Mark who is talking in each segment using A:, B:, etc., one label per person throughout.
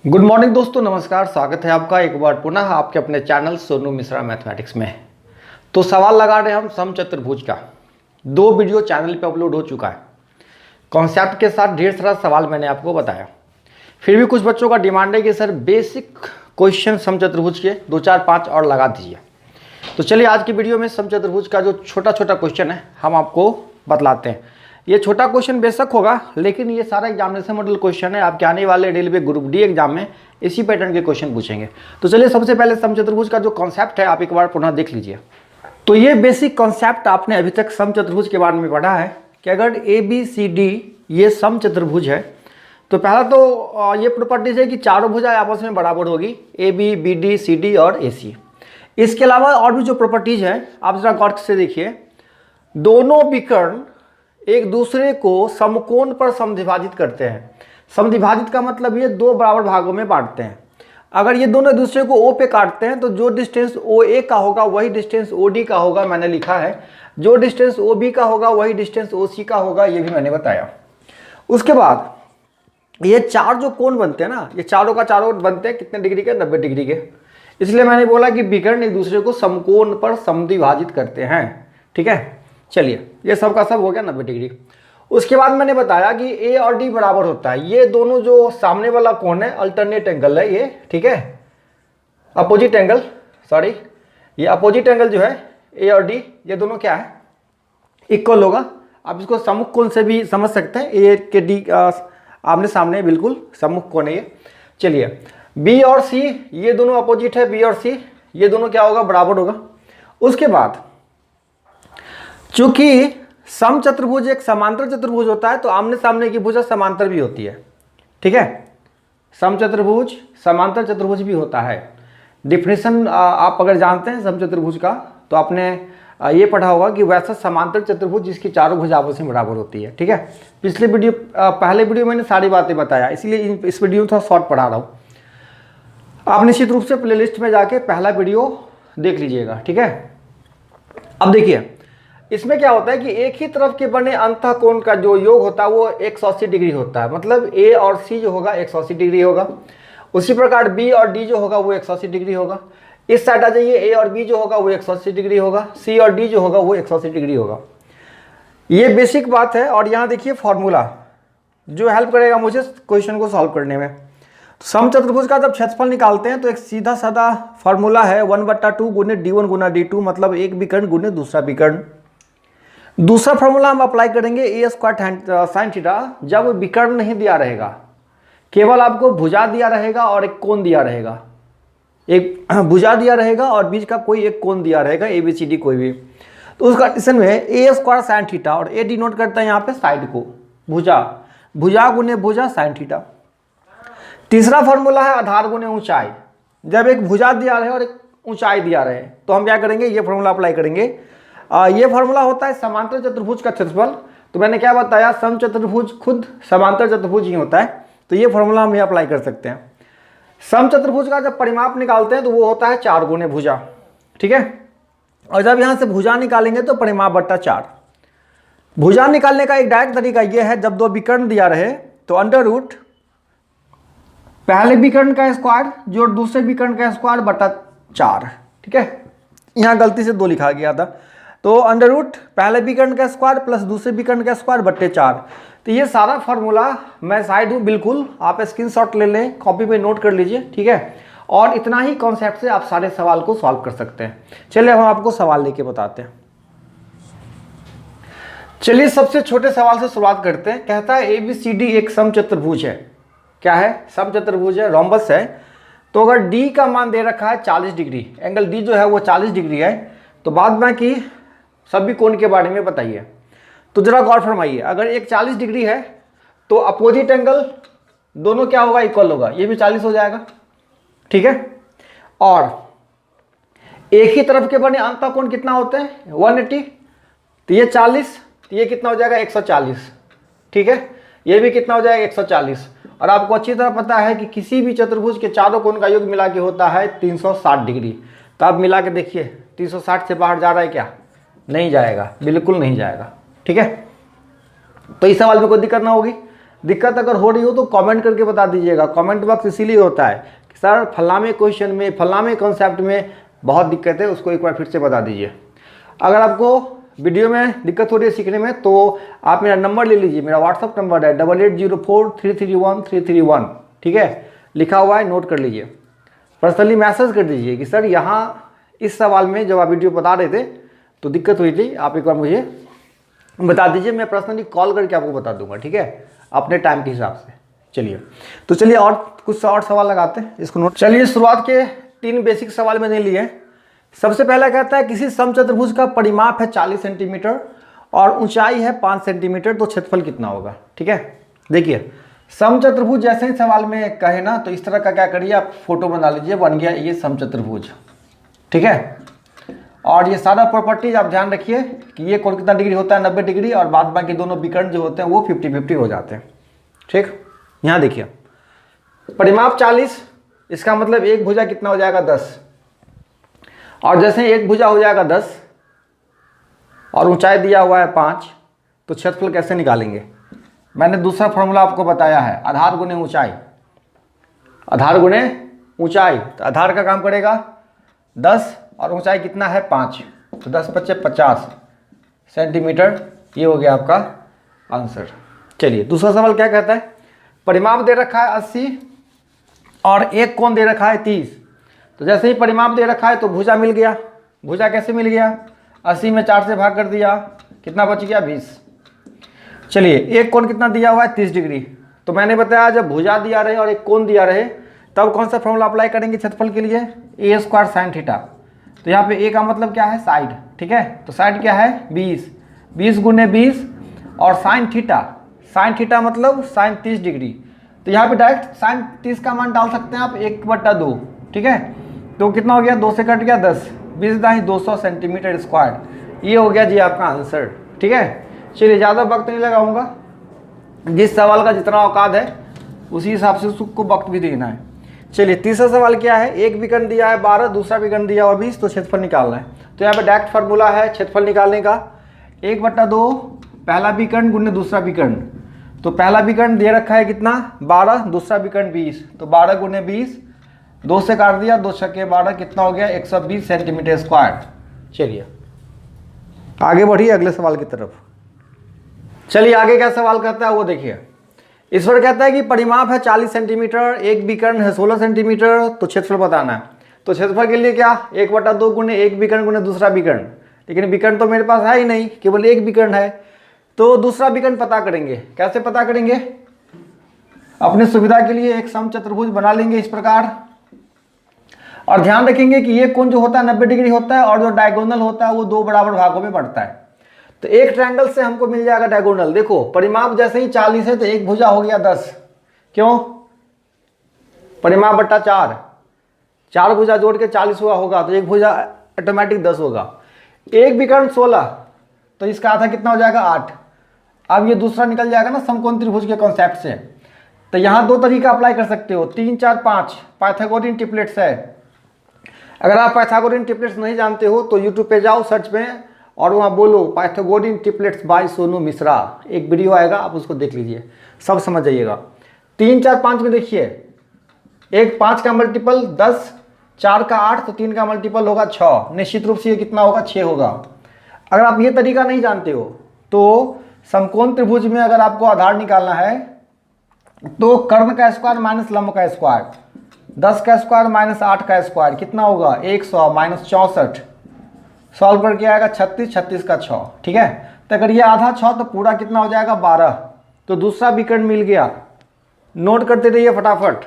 A: Good morning दोस्तों, नमस्कार। स्वागत है आपका एक बार पुनः आपके अपने चैनल सोनू मिश्रा मैथमेटिक्स में। तो सवाल लगा रहे हैं हम समचतुर्भुज का। 2 वीडियो चैनल पे अपलोड हो चुका है। कॉन्सेप्ट के साथ ढेर सारा सवाल मैंने आपको बताया। फिर भी कुछ बच्चों का डिमांड है कि सर बेसिक क्वेश्चन समचतुर्भुज के 2, 4, 5 और लगा दीजिए। तो चलिए आज की वीडियो में समचतुर्भुज का जो छोटा छोटा क्वेश्चन है हम आपको बतलाते हैं। ये छोटा क्वेश्चन बेशक होगा, लेकिन ये सारा एग्जामिनेशन मॉडल क्वेश्चन है। आपके आने वाले रेलवे ग्रुप डी एग्जाम में इसी पैटर्न के क्वेश्चन पूछेंगे। तो चलिए सबसे पहले समचतुर्भुज का जो कॉन्सेप्ट है आप एक बार पुनः देख लीजिए। तो ये बेसिक कॉन्सेप्ट आपने अभी तक समचतुर्भुज के बारे में पढ़ा है कि अगर ए बी सी डी ये समचतुर्भुज है तो पहला तो ये प्रॉपर्टीज है कि चारों भुजाएं आपस में बराबर होगी, A B, B D, C D और ए सी। इसके अलावा और भी जो प्रॉपर्टीज है आप जरा गौर से देखिए, दोनों विकर्ण एक दूसरे को समकोण पर समद्विभाजित करते हैं। समद्विभाजित का मतलब ये 2 बराबर भागों में बांटते हैं। अगर ये दोनों एक दूसरे को ओ पे काटते हैं तो जो डिस्टेंस ओ ए का होगा वही डिस्टेंस ओ डी का होगा, मैंने लिखा है। जो डिस्टेंस ओ बी का होगा वही डिस्टेंस ओ सी का होगा, ये भी मैंने बताया। उसके बाद ये 4 जो कोण बनते हैं ना, ये चारों का चारों बनते हैं कितने डिग्री के? 90 डिग्री के। इसलिए मैंने बोला कि विकर्ण एक दूसरे को समकोण पर समद्विभाजित करते हैं। ठीक है, चलिए ये सब का सब हो गया 90 डिग्री। उसके बाद मैंने बताया कि ए और डी बराबर होता है। ये दोनों जो सामने वाला कोण है अल्टरनेट एंगल है ये, ठीक है, अपोजिट एंगल, सॉरी, ये अपोजिट एंगल जो है ए और डी ये दोनों क्या है? इक्वल होगा। आप इसको सम्मुख कोण से भी समझ सकते हैं। ए के डी आमने सामने बिल्कुल सम्मुख कोण है ये। चलिए बी और सी ये दोनों अपोजिट है, बी और सी ये दोनों क्या होगा? बराबर होगा। उसके बाद चूंकि समचतुर्भुज एक समांतर चतुर्भुज होता है तो आमने सामने की भुजा समांतर भी होती है। ठीक है, समचतुर्भुज समांतर चतुर्भुज भी होता है। डिफिनेशन आप अगर जानते हैं समचतुर्भुज का तो आपने ये पढ़ा होगा कि वैसा समांतर चतुर्भुज जिसकी चारों भुजा आपस में बराबर होती है। ठीक है, पिछले वीडियो पहले वीडियो मैंने सारी बातें बताया, इसलिए इस वीडियो में थोड़ा शॉर्ट पढ़ा रहा हूँ। आप निश्चित रूप से प्लेलिस्ट में जाके पहला वीडियो देख लीजिएगा। ठीक है, अब देखिए इसमें क्या होता है कि एक ही तरफ के बने अंतःकोण का जो योग होता है वो 180 डिग्री होता है। मतलब ए और सी जो होगा 180 डिग्री होगा। उसी प्रकार बी और डी जो होगा वो 180 डिग्री होगा। इस साइड आ जाइए, ए और बी जो होगा वो 180 डिग्री होगा। सी और डी जो होगा वो 180 डिग्री होगा। ये बेसिक बात है। और यहाँ देखिए फॉर्मूला जो हेल्प करेगा मुझे क्वेश्चन को सॉल्व करने में। तो समचतुर्भुज का जब क्षेत्रफल निकालते हैं तो एक सीधा साधा फॉर्मूला है 1/2 गुने d1 गुना d2, मतलब एक विकर्ण गुने दूसरा विकर्ण। दूसरा फॉर्मूला हम अप्लाई करेंगे ए स्क्वायर साइन थीटा जब विकर्ण नहीं दिया रहेगा, केवल आपको भुजा दिया रहेगा और एक कोण दिया रहेगा। एक भुजा दिया रहेगा और बीच का कोई एक कोण दिया रहेगा, ए बी सी डी कोई भी। तो उस कंडीशन में ए स्क्वायर साइन थीटा, और ए डिनोट करता है यहाँ पे साइड को, भुजा, भुजा गुने भुजा साइन थीटा। तीसरा फॉर्मूला है आधार गुने ऊंचाई। जब एक भुजा दिया रहे और एक ऊंचाई दिया रहे तो हम क्या करेंगे? ये फॉर्मूला अप्लाई करेंगे। ये फॉर्मूला होता है समांतर चतुर्भुज का क्षेत्रफल। तो मैंने क्या बताया, समचतुर्भुज खुद समांतर चतुर्भुज ही होता है। तो ये फॉर्मूला हम ये अप्लाई कर सकते हैं। समचतुर्भुज का जब परिमाप निकालते हैं तो वो होता है 4 गुने भुजा। ठीक है, और जब यहाँ से भुजा निकालेंगे तो परिमाप बट्टा 4। भुजा निकालने का एक डायरेक्ट तरीका ये है, जब 2 विकर्ण दिया रहे तो अंडर रूट पहले विकर्ण का स्क्वायर जो दूसरे विकर्ण का स्क्वायर बट्टा 4। ठीक है, यहाँ गलती से 2 लिखा गया था। तो अंडर रूट पहले विकर्ण का स्क्वायर प्लस दूसरे विकर्ण का स्क्वायर बट्टे 4। तो ये सारा फॉर्मूला मैं साइड हूँ, बिल्कुल आप स्क्रीनशॉट ले लें, कॉपी पे नोट कर लीजिए। ठीक है, और इतना ही कॉन्सेप्ट से आप सारे सवाल को सॉल्व कर सकते हैं। चलिए हम आपको सवाल लेके बताते हैं। चलिए सबसे छोटे सवाल से शुरुआत करते हैं। कहता है ए बी सी डी एक समचतुर्भुज है। क्या है? समचतुर्भुज है, रोम्बस है। तो अगर डी का मान दे रखा है 40 डिग्री, एंगल डी जो है वो 40 डिग्री है, तो बाद बाकी सभी कोण के बारे में बताइए। तो जरा गौर फरमाइए, अगर एक 40 डिग्री है तो अपोजिट एंगल दोनों क्या होगा? इक्वल होगा, ये भी 40 हो जाएगा। ठीक है, और एक ही तरफ के बने अंतःकोण कितना होते हैं? 180। तो ये 40, तो ये कितना हो जाएगा? 140। ठीक है, ये भी कितना हो जाएगा? 140। और आपको अच्छी तरह पता है कि किसी भी चतुर्भुज के चारों कोण का योग मिला के होता है 360 डिग्री। तो आप मिला के देखिए 360 से बाहर जा रहा है क्या? नहीं जाएगा, बिल्कुल नहीं जाएगा। ठीक है, तो इस सवाल में कोई दिक्कत ना होगी। दिक्कत अगर हो रही हो तो कमेंट करके बता दीजिएगा। कमेंट बॉक्स इसीलिए होता है कि सर फलामे क्वेश्चन में, फलामे कॉन्सेप्ट में बहुत दिक्कत है, उसको एक बार फिर से बता दीजिए। अगर आपको वीडियो में दिक्कत हो रही है सीखने में तो आप मेरा नंबर ले लीजिए। मेरा व्हाट्सअप नंबर है 8804331331, ठीक है, लिखा हुआ है, नोट कर लीजिए। पर्सनली मैसेज कर दीजिए कि सर यहाँ इस सवाल में जब आप वीडियो बता रहे थे तो दिक्कत हुई थी, आप एक बार मुझे बता दीजिए, मैं पर्सनली कॉल करके आपको बता दूंगा, ठीक है, अपने टाइम के हिसाब से। चलिए तो चलिए और कुछ और सवाल लगाते हैं, इसको नोट। चलिए शुरुआत के 3 बेसिक सवाल मैंने लिए। सबसे पहला कहता है किसी समचतुर्भुज का परिमाप है 40 सेंटीमीटर और ऊंचाई है 5 सेंटीमीटर, तो क्षेत्रफल कितना होगा। ठीक है, देखिए समचतुर्भुज जैसे ही सवाल में कहे ना तो इस तरह का क्या करिए, आप फोटो बना लीजिए, बन गया ये समचतुर्भुज। ठीक है, और ये सारा प्रॉपर्टीज आप ध्यान रखिए कि ये कोण कितना डिग्री होता है, 90 डिग्री, और बाद बाकी दोनों विकर्ण जो होते हैं वो 50-50 हो जाते हैं। ठीक, यहाँ देखिए परिमाप 40, इसका मतलब एक भुजा कितना हो जाएगा 10, और जैसे एक भुजा हो जाएगा 10 और ऊंचाई दिया हुआ है 5, तो क्षेत्रफल कैसे निकालेंगे। मैंने दूसरा फॉर्मूला आपको बताया है, आधार गुणे ऊंचाई, आधार गुणे ऊंचाई। तो आधार का काम करेगा 10 और ऊंचाई कितना है 5, तो 10 × 5 = 50 सेंटीमीटर, ये हो गया आपका आंसर। चलिए दूसरा सवाल क्या कहता है, परिमाप दे रखा है 80 और एक कोण दे रखा है 30। तो जैसे ही परिमाप दे रखा है तो भुजा मिल गया। भुजा कैसे मिल गया, 80 में 4 से भाग कर दिया, कितना बच गया 20। चलिए एक कोण कितना दिया हुआ है 30 डिग्री। तो मैंने बताया जब भुजा दिया रहे और एक कोण दिया रहे तब कौन सा फॉर्मूला अप्लाई करेंगे क्षेत्रफल के लिए, a² sin थीटा। तो यहाँ पे a का मतलब क्या है साइड, ठीक है, तो साइड क्या है 20, 20 × 20 और sin थीटा मतलब sin 30 डिग्री। तो यहाँ पे डायरेक्ट sin 30 का मान डाल सकते हैं आप 1/2, ठीक है, तो कितना हो गया 2 से कट गया 10, 20 दाई 200 सेंटीमीटर स्क्वायर, ये हो गया जी आपका आंसर। ठीक है, चलिए ज़्यादा वक्त नहीं लगाऊंगा, जिस सवाल का जितना औकात है उसी हिसाब से उसको वक्त भी देना है। चलिए तीसरा सवाल क्या है, एक विकर्ण दिया है 12, दूसरा विकर्ण दिया हुआ 20, तो क्षेत्रफल निकालना है। तो यहाँ पे डायरेक्ट फार्मूला है क्षेत्रफल निकालने का, 1/2 पहला विकर्ण गुणे दूसरा विकर्ण। तो पहला विकर्ण दे रखा है कितना 12, दूसरा विकर्ण 20, तो 12 × 20, 2 से काट दिया, 2 × 12 कितना हो गया 120 सेंटीमीटर स्क्वायर। चलिए आगे बढ़िए अगले सवाल की तरफ। चलिए आगे क्या सवाल करता है वो देखिए। इस पर कहता है कि परिमाप है 40 सेंटीमीटर, एक विकर्ण है 16 सेंटीमीटर, तो क्षेत्रफल बताना है। तो क्षेत्रफल के लिए क्या 1/2 गुणे एक विकर्ण गुणे दूसरा विकर्ण, लेकिन विकर्ण तो मेरे पास है ही नहीं, केवल एक विकर्ण है, तो दूसरा विकर्ण पता करेंगे। कैसे पता करेंगे, अपने सुविधा के लिए एक समचतुर्भुज बना लेंगे इस प्रकार, और ध्यान रखेंगे कि ये कोण जो होता है 90 डिग्री होता है और जो डायगोनल होता है वो 2 बराबर भागों में बढ़ता है। तो एक ट्रायंगल से हमको मिल जाएगा डायगोनल। देखो परिमाप जैसे ही 40 है तो एक भुजा हो गया 10, क्यों, परिमाप बट्टा 4, 4 भुजा जोड़ के 40 हुआ होगा, तो एक भुजा ऑटोमेटिक 10 होगा। एक विकर्ण 16, तो इसका आधा कितना हो जाएगा 8। अब ये दूसरा निकल जाएगा ना समकोण त्रिभुज के कॉन्सेप्ट से। तो यहाँ 2 तरीका अप्लाई कर सकते हो, 3, 4, 5 पाइथागोरियन ट्रिपलेट्स है। अगर आप पाइथागोरियन ट्रिपलेट्स नहीं जानते हो तो यूट्यूब पे जाओ सर्च में और वहाँ बोलो Pythagorean triplets by Sonu Mishra, एक वीडियो आएगा, आप उसको देख लीजिए, सब समझ जाइएगा। 3, 4, 5 में देखिए, एक 5 का मल्टीपल 10, 4 का 8, तो 3 का मल्टीपल होगा 6, निश्चित रूप से ये कितना होगा 6 होगा। अगर आप ये तरीका नहीं जानते हो तो समकोण त्रिभुज में अगर आपको आधार निकालना है तो कर्ण का स्क्वायर माइनस लंब का स्क्वायर, 10 का स्क्वायर माइनस 8 का स्क्वायर कितना होगा 100 माइनस 64, सॉल्व करके आएगा 36, 36 का 6, ठीक है। तो अगर ये आधा 6 तो पूरा कितना हो जाएगा 12, तो दूसरा विकर्ण मिल गया, नोट करते रहिए फटाफट।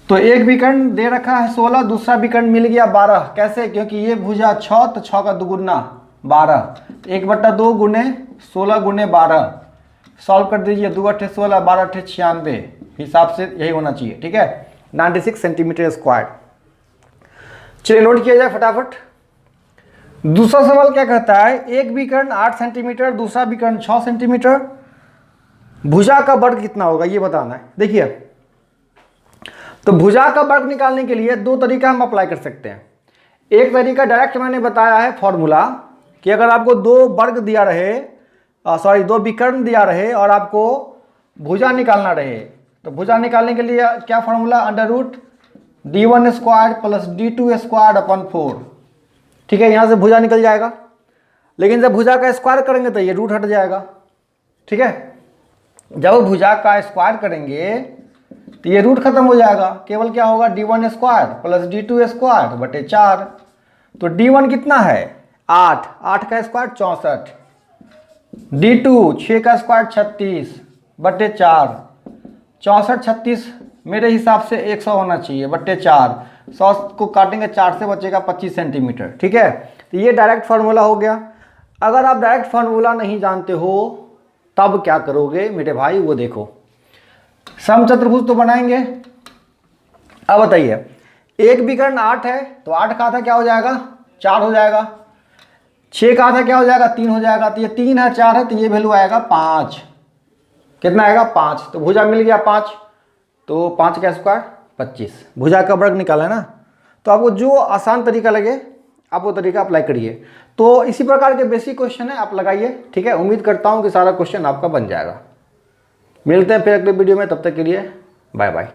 A: तो एक विकर्ण दे रखा है 16, दूसरा विकर्ण मिल गया 12, कैसे, क्योंकि ये भुजा 6 तो 6 का दुगुना 12, 1/2 गुणे 16 गुणे 12, सॉल्व कर दीजिए, 2 × 8 = 16, 12 × 8 = 96, हिसाब से यही होना चाहिए, ठीक है, 96 सेंटीमीटर स्क्वायर। चलिए नोट किया जाए फटाफट। दूसरा सवाल क्या कहता है, एक विकर्ण 8 सेंटीमीटर, दूसरा विकर्ण 6 सेंटीमीटर, भुजा का वर्ग कितना होगा ये बताना है। देखिए तो भुजा का वर्ग निकालने के लिए 2 तरीका हम अप्लाई कर सकते हैं। एक तरीका डायरेक्ट मैंने बताया है फॉर्मूला, कि अगर आपको 2 वर्ग दिया रहे, 2 विकर्ण दिया रहे और आपको भुजा निकालना रहे तो भुजा निकालने के लिए क्या formula, under root d1 square plus d2 square अपन 4। ठीक है, यहाँ से भुजा निकल जाएगा, लेकिन जब भुजा का स्क्वायर करेंगे तो ये रूट हट जाएगा। ठीक है, जब भुजा का स्क्वायर करेंगे तो ये रूट खत्म हो जाएगा, केवल क्या होगा d1 square plus d2 square बटे 4। तो d1 कितना है 8, 8 का स्क्वायर 64, d2 6 का स्क्वायर 36 बटे 4, 64 36 मेरे हिसाब से 100 होना चाहिए बटे 4, 100 को काटेंगे 4 से बचेगा 25 सेंटीमीटर। ठीक है, तो ये डायरेक्ट फार्मूला हो गया। अगर आप डायरेक्ट फार्मूला नहीं जानते हो तब क्या करोगे मेरे भाई, वो देखो। समचतुर्भुज तो बनाएंगे। अब बताइए, एक विकर्ण 8 है तो 8 का आधा क्या हो जाएगा 4 हो जाएगा, 6 का आधा क्या हो जाएगा 3 हो जाएगा, तो ये 3 है 4 है तो ये वैल्यू आएगा 5। कितना आएगा 5, तो भुजा मिल गया 5, तो 5 का स्क्वायर 25, भुजा का वर्ग निकाला है ना। तो आपको जो आसान तरीका लगे आप वो तरीका अप्लाई करिए। तो इसी प्रकार के बेसिक क्वेश्चन है, आप लगाइए। ठीक है, उम्मीद करता हूँ कि सारा क्वेश्चन आपका बन जाएगा। मिलते हैं फिर अगले वीडियो में, तब तक के लिए बाय बाय।